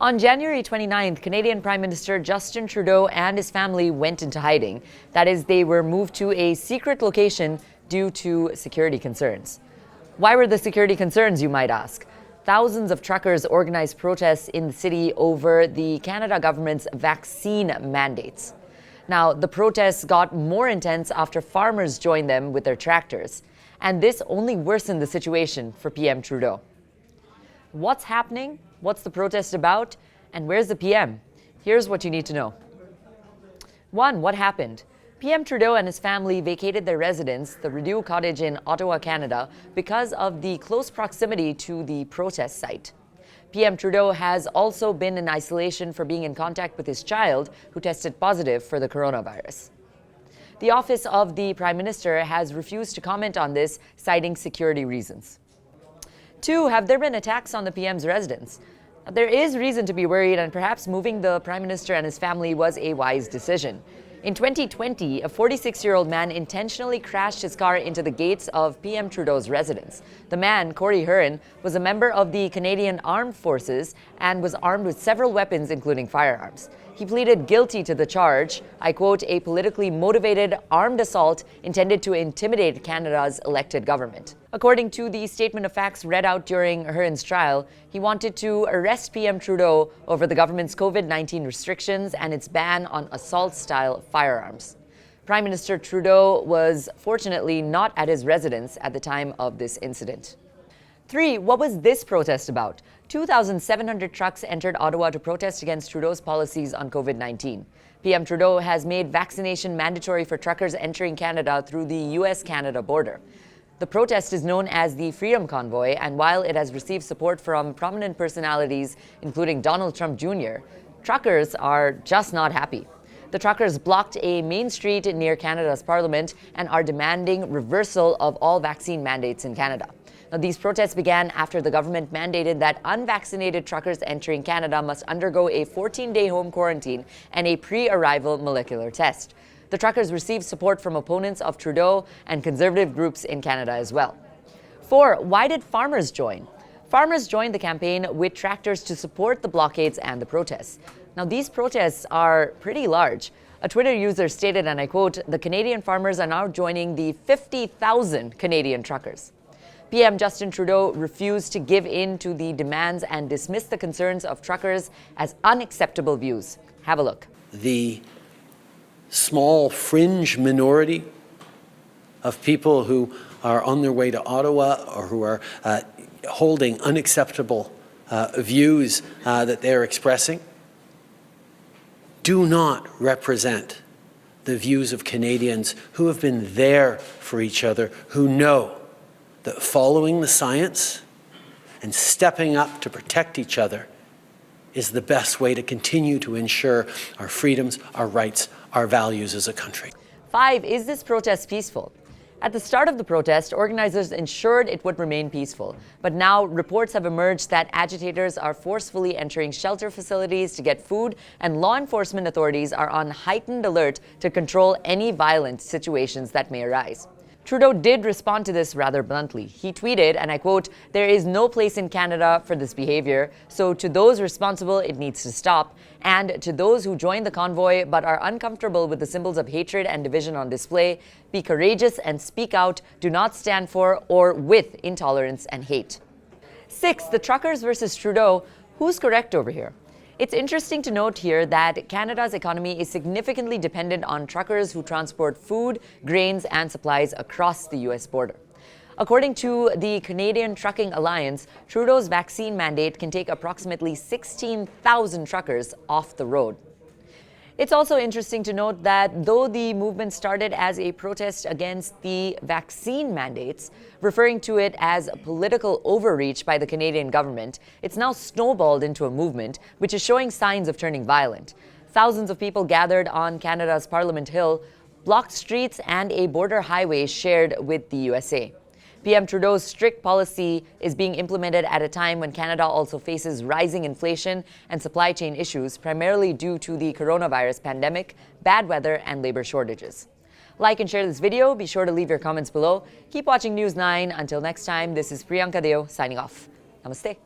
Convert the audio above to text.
On January 29th, Canadian Prime Minister Justin Trudeau and his family went into hiding. That is, they were moved to a secret location due to security concerns. Why were the security concerns, you might ask? Thousands of truckers organized protests in the city over the Canada government's vaccine mandates. Now, the protests got more intense after farmers joined them with their tractors. And this only worsened the situation for PM Trudeau. What's happening? What's the protest about? And where's the PM? Here's what you need to know. 1. What happened? PM Trudeau and his family vacated their residence, the Rideau Cottage in Ottawa, Canada, because of the close proximity to the protest site. PM Trudeau has also been in isolation for being in contact with his child, who tested positive for the coronavirus. The office of the Prime Minister has refused to comment on this, citing security reasons. 2. Have there been attacks on the PM's residence? There is reason to be worried, and perhaps moving the Prime Minister and his family was a wise decision. In 2020, a 46-year-old man intentionally crashed his car into the gates of PM Trudeau's residence. The man, Corey Hearn, was a member of the Canadian Armed Forces and was armed with several weapons, including firearms. He pleaded guilty to the charge, I quote, a politically motivated armed assault intended to intimidate Canada's elected government. According to the statement of facts read out during Hearn's trial, he wanted to arrest PM Trudeau over the government's COVID-19 restrictions and its ban on assault-style firearms. Prime Minister Trudeau was fortunately not at his residence at the time of this incident. 3. What was this protest about? 2,700 trucks entered Ottawa to protest against Trudeau's policies on COVID-19. PM Trudeau has made vaccination mandatory for truckers entering Canada through the US-Canada border. The protest is known as the Freedom Convoy, and while it has received support from prominent personalities, including Donald Trump Jr., truckers are just not happy. The truckers blocked a main street near Canada's Parliament and are demanding reversal of all vaccine mandates in Canada. Now, these protests began after the government mandated that unvaccinated truckers entering Canada must undergo a 14-day home quarantine and a pre-arrival molecular test. The truckers received support from opponents of Trudeau and conservative groups in Canada as well. 4. Why did farmers join? Farmers joined the campaign with tractors to support the blockades and the protests. Now, these protests are pretty large. A Twitter user stated, and I quote, "The Canadian farmers are now joining the 50,000 Canadian truckers." PM Justin Trudeau refused to give in to the demands and dismissed the concerns of truckers as unacceptable views. Have a look. The small fringe minority of people who are on their way to Ottawa or who are holding unacceptable views that they're expressing do not represent the views of Canadians who have been there for each other, who know that following the science and stepping up to protect each other is the best way to continue to ensure our freedoms, our rights, our values as a country. 5. Is this protest peaceful? At the start of the protest, organizers ensured it would remain peaceful. But now reports have emerged that agitators are forcefully entering shelter facilities to get food, and law enforcement authorities are on heightened alert to control any violent situations that may arise. Trudeau did respond to this rather bluntly. He tweeted, and I quote, "There is no place in Canada for this behavior, so to those responsible, it needs to stop. And to those who joined the convoy but are uncomfortable with the symbols of hatred and division on display, be courageous and speak out. Do not stand for or with intolerance and hate." 6. The truckers versus Trudeau. Who's correct over here? It's interesting to note here that Canada's economy is significantly dependent on truckers who transport food, grains, and supplies across the US border. According to the Canadian Trucking Alliance, Trudeau's vaccine mandate can take approximately 16,000 truckers off the road. It's also interesting to note that though the movement started as a protest against the vaccine mandates, referring to it as political overreach by the Canadian government, it's now snowballed into a movement which is showing signs of turning violent. Thousands of people gathered on Canada's Parliament Hill, blocked streets and a border highway shared with the USA. PM Trudeau's strict policy is being implemented at a time when Canada also faces rising inflation and supply chain issues, primarily due to the coronavirus pandemic, bad weather, and labor shortages. Like and share this video. Be sure to leave your comments below. Keep watching News 9. Until next time, this is Priyanka Deo signing off. Namaste.